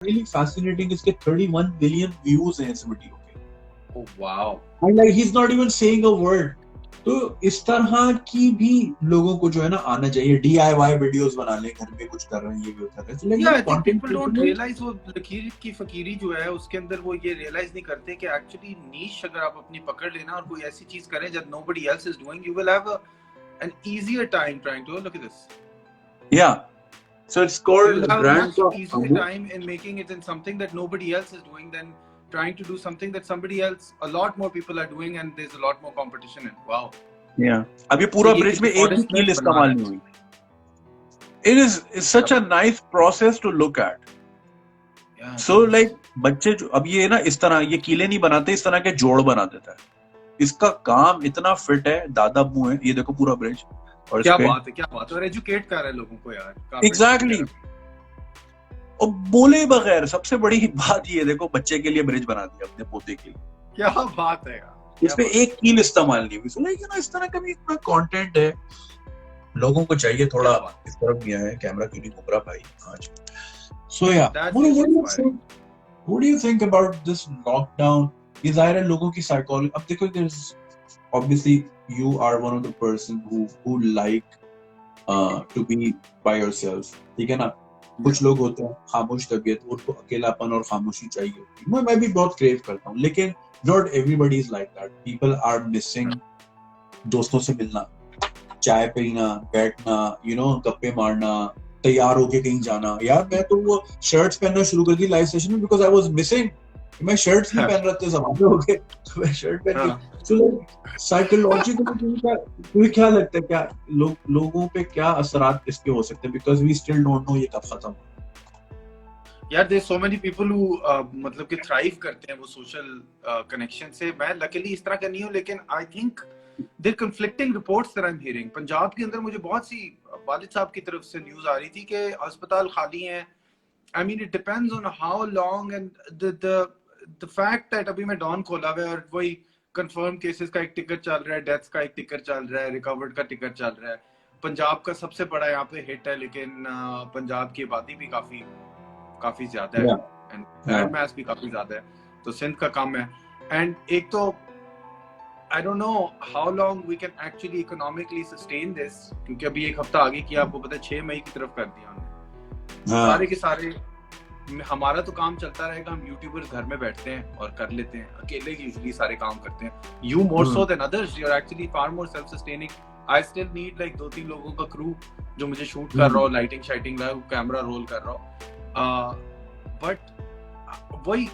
really fascinating इसके 31 billion views हैं इस वीडियो के. Oh wow. And like he's not even saying a word. तो इस तरह की भी लोगों को जो है ना आना चाहिए. DIY वीडियोस बना ले, घर में कुछ कर रहे हैं, ये भी कर रहे हैं. So like Yeah, I think content people don't creation realize वो लकीर की फकीरी जो है उसके अंदर वो ये realize नहीं करते कि actually niche अगर आप अपनी पकड़ लेना और कोई ऐसी चीज करें जब nobody else is doing, you will have an easier time trying to look at this. Yeah. So it's You called will have a brand much easier time in making it in something that nobody else is doing than trying to do something that somebody else, a lot more people are doing and there's a lot more competition in. Wow. Yeah. अब ये पूरा bridge में एक भी कील इस्तेमाल नहीं हुई. It is such a nice process to look at. Yeah. So like बच्चे जो अब ये ना इस तरह ये कीले नहीं बनाते, इस तरह के जोड़ बना देता है. इसका काम इतना फिट है, दादा मुंह है. ये देखो पूरा ब्रिज. और क्या बात है और एजुकेट कर रहे हैं लोगों को यार. Exactly. और बोले बगैर सबसे बड़ी बात ये देखो बच्चे के लिए ब्रिज बना दिया अपने पोते के लिए. क्या बात है यार. इसमें एक कील इस्तेमाल नहीं हुई. So like इस तरह का भी इतना कंटेंट है. लोगों को चाहिए थोड़ा इस तरफ भी आए. कैमरा क्यों नहीं घूम रहा भाई आज. So yeah, what do you think about this lockdown? ये जाहिर है लोगों की साइकोलॉजी. अब देखो there's obviously you are one of the person who like to be by yourself. ठीक है ना. कुछ लोग होते हैं खामोश तबीयत, उनको अकेलापन और खामोशी चाहिए होती है. मैं भी बहुत क्रेव करता हूँ, लेकिन not everybody is like that. People are missing दोस्तों से मिलना, चाय पीना, बैठना, गप्पे मारना, तैयार होके कहीं जाना. यार मैं तो वो शर्ट्स पहनना शुरू कर दी लाइव सेशन में because I was missing. मैं शर्ट्स नहीं पहन रहा था, जमाने हो गए तो मैं शर्ट पहन के. So साइकोलॉजिकली तुम्हें क्या लगता है, क्या लोगों पे क्या असरात इसके हो सकते हैं? Because we still don't know ये कब खत्म. यार there's so many people who मतलब कि thrive करते हैं वो social connection से. मैं luckily इस तरह का नहीं हूँ, लेकिन I think there are conflicting reports that I'm hearing. Punjab के अंदर मुझे बहुत सी वालिद साहब की तरफ से न्यूज़ आ रही थी कि अस्पताल खाली हैं. I mean it depends on how long and the fact that अभी मैं डॉन खोला हुआ है और वही कंफर्म केसेस का एक टिकर चल रहा है, डेथ्स का एक टिकर चल रहा है, रिकवर्ड का टिकर चल रहा है. पंजाब का सबसे बड़ा यहाँ पे हिट है, लेकिन पंजाब की आबादी भी काफी ज्यादा है एंड लैंड मास भी काफी ज्यादा है, तो सिंध का कम है. एंड एक तो I don't know how long we can actually economically sustain this, क्योंकि अभी एक हफ्ता आगे किया, आपको पता है 6 मई की तरफ कर दिया हमने. सारे के सारे हमारा तो काम चलता रहेगा. हम यूट्यूबर्स घर में बैठते हैं और कर लेते हैं, अकेले यूजुअली सारे काम करते हैं. You more so than others, you're actually far more self-sustaining. I still need like 2-3 लोगों का क्रू जो मुझे शूट कर रहा हो, लाइटिंग शाइटिंग कैमरा रोल कर रहा हो. बट वही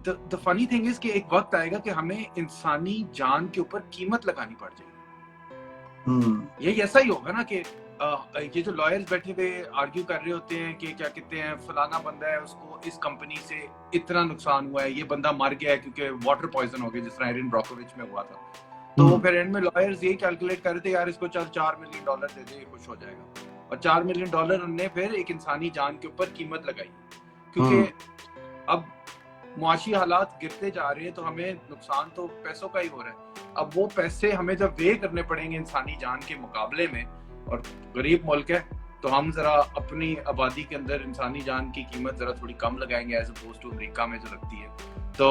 the funny thing is कि एक वक्त आएगा कि हमें इंसानी जान के ऊपर कीमत लगानी पड़ जाएगी. ये ऐसा ही होगा ना कि ये जो लॉयर्स बैठे हुए आर्ग्यू कर रहे होते हैं कि क्या कहते हैं फलाना बंदा है, उसको इस कंपनी से इतना नुकसान हुआ है, ये बंदा मर गया है क्योंकि वाटर पॉइजन हो गया, जिस तरह एरिन ब्रोकोविच में हुआ था. तो फिर एंड में लॉयर्स ये कैलकुलेट कर रहे थे यार इसको चल $4 मिलियन दे दे, खुश हो जाएगा. और $4 मिलियन उन्होंने फिर एक इंसानी जान के ऊपर कीमत लगाई, क्योंकि अब मुआशी हालात गिरते जा रहे हैं तो हमें नुकसान तो पैसों का ही हो रहा है. अब वो पैसे हमें जब वे करने पड़ेंगे इंसानी जान के मुकाबले में, और गरीब मुल्क है तो हम जरा अपनी आबादी के अंदर इंसानी जान की कीमत जरा थोड़ी कम लगाएंगे एज अपोज्ड टू अमेरिका में जो लगती है. तो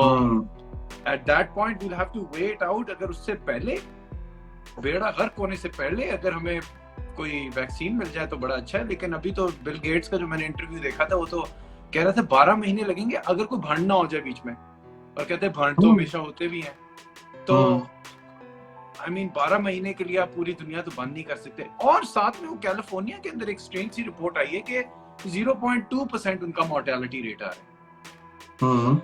at that point we'll have to wait out. अगर उससे पहले बेड़ा गर्क होने से पहले अगर हमें कोई वैक्सीन मिल जाए तो बड़ा अच्छा है. लेकिन अभी तो बिल गेट्स का जो मैंने इंटरव्यू देखा था वो तो कह रहा था 12 महीने लगेंगे अगर कोई भंड ना हो जाए बीच में. और कहते हैं भंड तो हमेशा होते भी हैं. तो I mean 12 महीने के लिए आप पूरी दुनिया तो बंद नहीं कर सकते. और साथ में वो कैलिफोर्निया के अंदर एक स्ट्रेंज सी रिपोर्ट आई है कि 0.2% उनका मोर्टेलिटी रेट आ रहा है.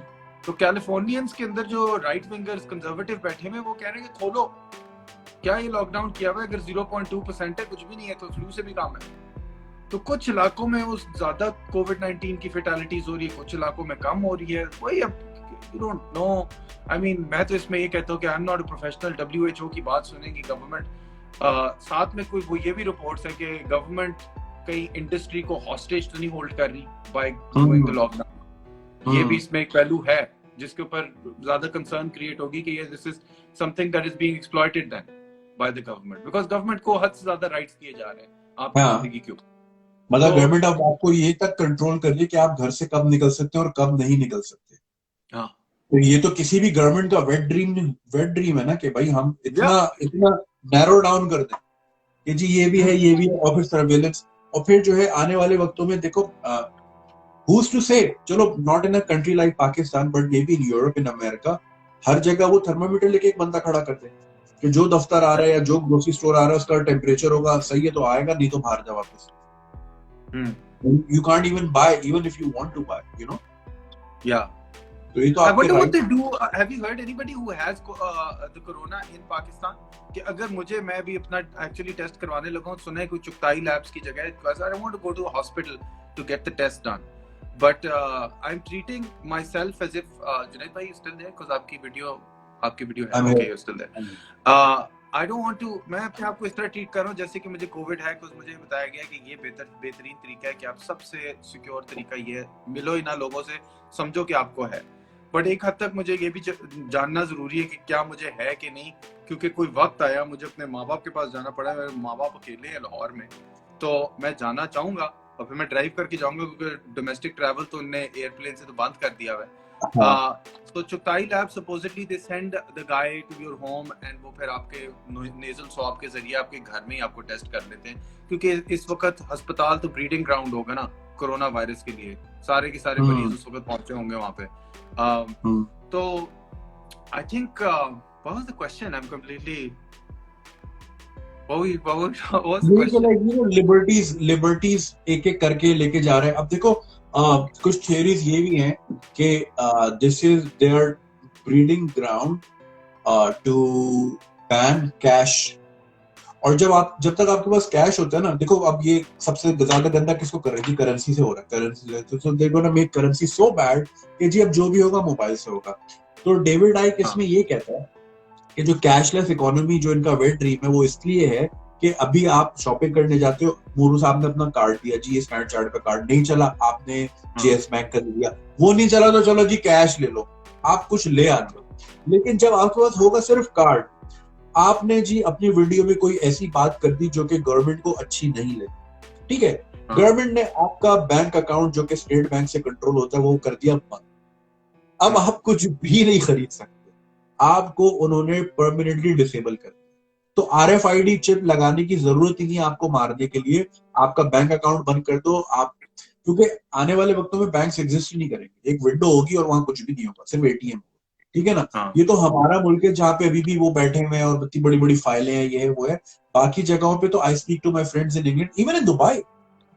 तो कैलिफोर्नियंस के अंदर जो राइट विंगर्स कंजर्वेटिव बैठे हुए वो कह रहे हैं कि खोलो, क्या ये लॉकडाउन किया हुआ है, अगर 0.2% है कुछ भी नहीं है तो फ्लू से भी काम है. तो कुछ इलाकों में उस ज्यादा कोविड-19 की फैटेलिटीज हो रही है, कुछ इलाकों में कम हो रही है. वही अब you don't know. I mean मैं तो इसमें ये कहता हूँ कि I'm not a professional. WHO की बात सुनेगी गवर्नमेंट. साथ में कोई वो ये भी रिपोर्ट्स है कि गवर्नमेंट कई इंडस्ट्री को हॉस्टेज तो नहीं होल्ड कर रही बाय डूइंग द लॉकडाउन. ये भी इसमें एक पहलू है जिसके ऊपर ज्यादा कंसर्न क्रिएट होगी कि ये this is something that is being exploited then by the government, because government को हद से ज्यादा राइट्स दिए जा रहे हैं आपकी जिंदगी के ऊपर. मतलब गवर्नमेंट अब आपको ये तक कंट्रोल कर रही है कि आप घर से कब निकल सकते हैं और कब नहीं निकल सकते। हाँ तो ये तो किसी भी गवर्नमेंट का वेट ड्रीम है ना कि भाई हम इतना इतना नैरो डाउन कर दें कि जी ये भी है और फिर सर्वेलेंस। और फिर जो है आने वाले वक्तों में देखो who's to say, चलो not in a country like Pakistan but may be in Europe in America हर जगह वो थर्मामीटर लेके एक बंदा खड़ा कर दे कि जो दफ्तर आ रहा है या जो ग्रोसरी स्टोर आ रहा है उसका टेम्परेचर होगा सही है तो आएगा, नहीं तो बाहर जा वापस। You can't even buy even if you want to buy, you know. Yeah. तो ये तो I आपके wonder what right they do. Have you heard anybody who has the corona in Pakistan? कि अगर मुझे मैं भी अपना actually test करवाने लगा हूँ, सुना है कोई चुगताई labs की जगह है, because I don't want to go to a hospital to get the test done. But I'm treating myself as if Junaid bhai is still there because आपकी video है, okay, you're still there. I don't want to, मैं अपने आप को इस तरह treat कर रहा हूँ जैसे कि मुझे कोविड है, because मुझे बताया गया कि ये बेहतरीन तरीका है कि आप सबसे सिक्योर तरीका ये है, मिलो ही ना लोगों से, समझो कि आपको है। बट एक हद तक मुझे ये भी जानना जरूरी है कि क्या मुझे है कि नहीं, क्योंकि कोई वक्त आया मुझे अपने माँ बाप के पास जाना पड़ा, मेरे माँ बाप अकेले हैं लाहौर में, तो मैं जाना चाहूंगा और फिर मैं ड्राइव करके जाऊंगा क्योंकि डोमेस्टिक ट्रैवल तो उन्होंने एयरप्लेन से तो बंद कर दिया है। तो Chughtai lab supposedly they send the guy to your home and वो फिर आपके नेजल स्वैब के जरिए आपके घर में ही आपको टेस्ट कर लेते हैं, क्योंकि इस वक्त अस्पताल तो ब्रीडिंग ग्राउंड होगा ना कोरोना वायरस के लिए, सारे के सारे मरीज उस वक्त पहुंचे होंगे वहां पे। तो I think what was the question? I'm completely what was the question? Liberties एक एक करके लेके जा रहे हैं। अब देखो कुछ थियरीज ये भी हैं कि this is their breeding ground to ban cash. और जब तक आपके पास कैश होता है ना, देखो अब ये सबसे ज्यादा गंदा किसको कर रही है, करेंसी से हो रहा है, करेंसी से। तो they gonna make currency so bad कि जी अब जो भी होगा मोबाइल से होगा। तो डेविड आइक इसमें ये कहता है कि जो कैशलेस इकोनॉमी जो इनका वेट ड्रीम है वो इसलिए है कि अभी आप शॉपिंग करने जाते हो, मोरू साहब ने अपना कार्ड दिया जी, स्टैंडर्ड चार्ट का कार्ड नहीं चला, आपने जेएस बैंक का दिया, वो नहीं चला तो चलो जी कैश ले लो, आप कुछ ले आ लो। लेकिन जब आपके पास होगा सिर्फ कार्ड, आपने जी अपनी वीडियो में कोई ऐसी बात कर दी जो कि गवर्नमेंट को अच्छी नहीं लगी, ठीक है, गवर्नमेंट ने आपका बैंक अकाउंट जो कि स्टेट बैंक से कंट्रोल होता है वो कर दिया बंद। अब आप कुछ भी नहीं खरीद सकते, आपको उन्होंने परमानेंटली डिसेबल कर दिया। तो आरएफआईडी चिप लगाने की जरूरत ही नहीं आपको मारने के लिए, आपका बैंक अकाउंट बंद कर दो आप, क्योंकि आने वाले वक्तों में बैंक्स एग्जिस्ट ही नहीं करेंगे, एक विंडो होगी और वहां कुछ भी नहीं होगा, सिर्फ एटीएम, ठीक है ना। ये तो हमारा मुल्क है जहाँ पे अभी भी वो बैठे हुए हैं और इतनी बड़ी बड़ी फाइलें हैं, ये है वो है। बाकी जगहों पे तो I speak to my friends in England, even in Dubai,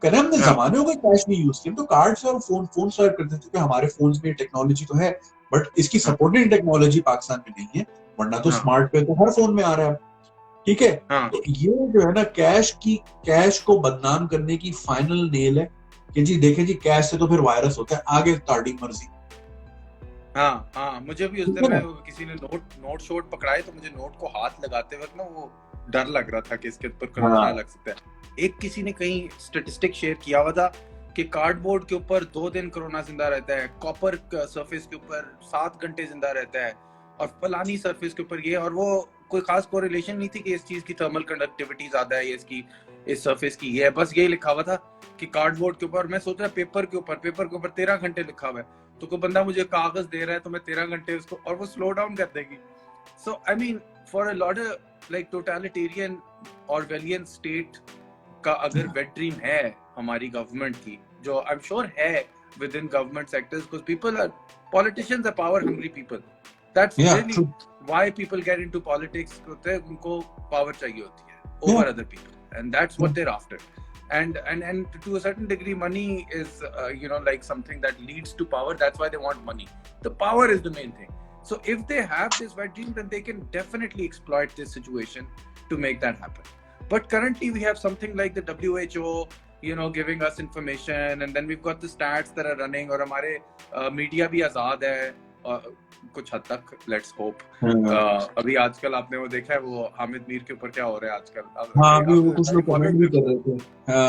कह रहे हमने जमाने हो गए कैश नहीं यूज किया, तो कार्ड से और फोन स्वाइप करते थे, क्योंकि हमारे फोन्स में टेक्नोलॉजी तो है बट इसकी सपोर्टिंग टेक्नोलॉजी पाकिस्तान में नहीं है, वरना तो स्मार्ट पे तो हर फोन में आ रहा है, ठीक है। तो ये जो है ना कैश को बदनाम करने की फाइनल नेल है कि जी देखें जी कैश से तो फिर वायरस होता है, आगे ताड़ी मर्जी। हाँ, मुझे भी उस दिन किसी ने नोट शोट पकड़ाए तो मुझे नोट को हाथ लगाते वक्त ना वो डर लग रहा था कि इसके ऊपर कोरोना लग सकता है। एक किसी ने कहीं स्टैटिस्टिक शेयर किया हुआ था कि कार्डबोर्ड के ऊपर 2 दिन कोरोना जिंदा रहता है, कॉपर सरफेस के ऊपर 7 घंटे जिंदा रहता है, और फलानी सरफेस के ऊपर ये, और वो कोई खास कोरिलेशन नहीं थी कि इस चीज की थर्मल कंडक्टिविटी ज्यादा है, इसकी इस सरफेस की ये है, बस यही लिखा हुआ था कि कार्डबोर्ड के ऊपर। मैं सोच रहा पेपर के ऊपर 13 घंटे लिखा हुआ है, तो कोई बंदा मुझे कागज दे रहा है तो मैं 13 घंटे उसको, और वो स्लो डाउन कर देगी। So I mean for a lot like totalitarian Orwellian state का अगर वेट ड्रीम है हमारी गवर्नमेंट की, जो आई एम श्योर है within government sectors, because people are politicians are power hungry people, that's really why people get into politics, होते हैं उनको पावर चाहिए होती है over other people, and that's what they are after. And to a certain degree money is like something that leads to power, that's why they want money. The power is the main thing. So if they have this wet dream, then they can definitely exploit this situation to make that happen. But currently we have something like the WHO giving us information, and then we've got the stats that are running, और हमारे media भी आजाद है कुछ हद तक, let's hope. अभी आजकल आपने वो देखा है वो हामिद मीर के ऊपर क्या हो रहा है आजकल? हाँ, अभी वो कुछ लोग कमेंट भी कर रहे थे। हाँ।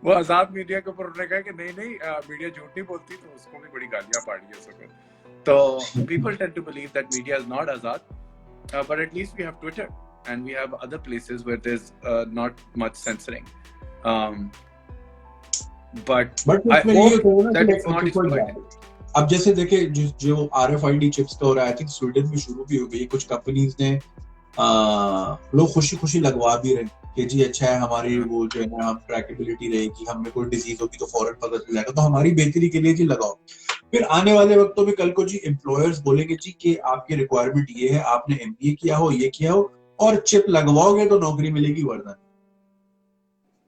वो आजाद मीडिया के ऊपर उन्होंने कहा कि नहीं मीडिया झूठ नहीं बोलती, तो उसको भी बड़ी गालियां पड़ी है सबको। तो people tend to believe that media is not azad, but at least we have Twitter and we have other places where there's not much censoring. but I उसमें ये hope होगा ना that कि it's not exploited. अब जैसे देखे जो RFID chips का हो रहा है, आई थिंक स्वीडन में शुरू भी हो गई, कुछ कंपनीज ने लोग खुशी खुशी लगवा भी रहे कि जी अच्छा है, हमारी वो जो है ना, हम ट्रैकेबिलिटी रहेगी, हमें कोई डिजीज होगी तो फौरन पता चल जाएगा, तो हमारी बेहतरी के लिए जी लगाओ। फिर आने वाले वक्तों में कल को जी एम्प्लॉयर्स बोलेंगे जी कि आपकी रिक्वायरमेंट ये है, आपने MBA किया हो, ये किया हो, और चिप लगवाओगे तो नौकरी मिलेगी, वरना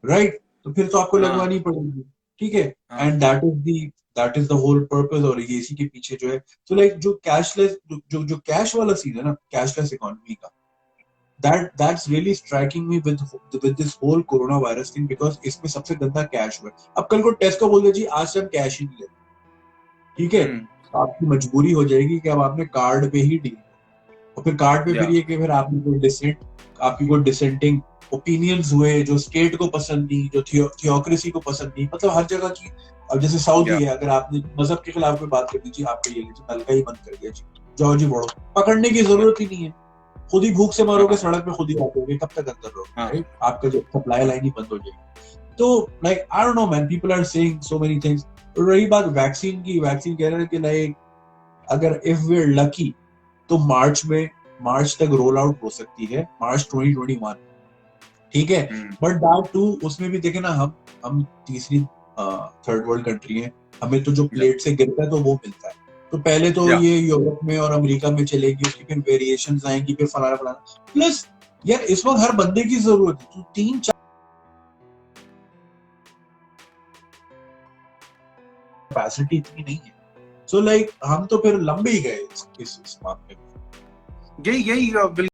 राइट। तो फिर तो आपको लगवानी पड़ेगी, ठीक है। And that is the whole purpose, और ये इसी के पीछे जो है, तो लाइक जो कैशलेस, जो कैश वाला सीन है ना, कैशलेस इकोनॉमी का, that's really striking me with this whole corona virus thing, because इसमें सबसे गंदा कैश हुआ है। अब कल को टेस्को बोल दे जी आज से हम कैश ही नहीं लेते, ठीक है, तो आपकी मजबूरी हो जाएगी कि अब आपने कार्ड पे ही डील, और फिर कार्ड पे फिर ये कि फिर आपकी कोई डिसेंटिंग ओपिनियंस हुए जो स्टेट को पसंद नहीं, जो थियोक्रेसी को पसंद नहीं, मतलब हर जगह की। अब जैसे सऊदी है, अगर आपने मजहब के खिलाफ कोई बात कर दी जी, आपका ये लीजिए नलका ही बंद कर दिया जी, जाओ जी बढ़ो, पकड़ने की जरूरत ही नहीं है, खुद ही भूख से मरोगे, सड़क पे खुद ही बैठोगे, कब तक अंदर रहोगे, आपका जो सप्लाई लाइन ही बंद हो जाएगी। तो like I don't know man, people are saying so many things. रही बात वैक्सीन की, वैक्सीन कह रहे हैं कि लाइक अगर इफ वी आर लकी तो मार्च तक रोल आउट हो सकती है, मार्च 2021, ठीक है। बट दैट टू, उसमें भी देखे ना, हम तीसरी थर्ड वर्ल्ड कंट्री है, हमें तो जो प्लेट से गिरता है तो वो मिलता है, तो पहले तो ये यूरोप में और अमेरिका में चलेगी, उसकी फिर वेरिएशंस आएंगी, फिर फलाना फलाना। प्लस यार इस वक्त हर बंदे की जरूरत है, तो 3-4 कैपेसिटी इतनी नहीं है, सो लाइक हम तो फिर लंबे ही गए इस मामले में। यही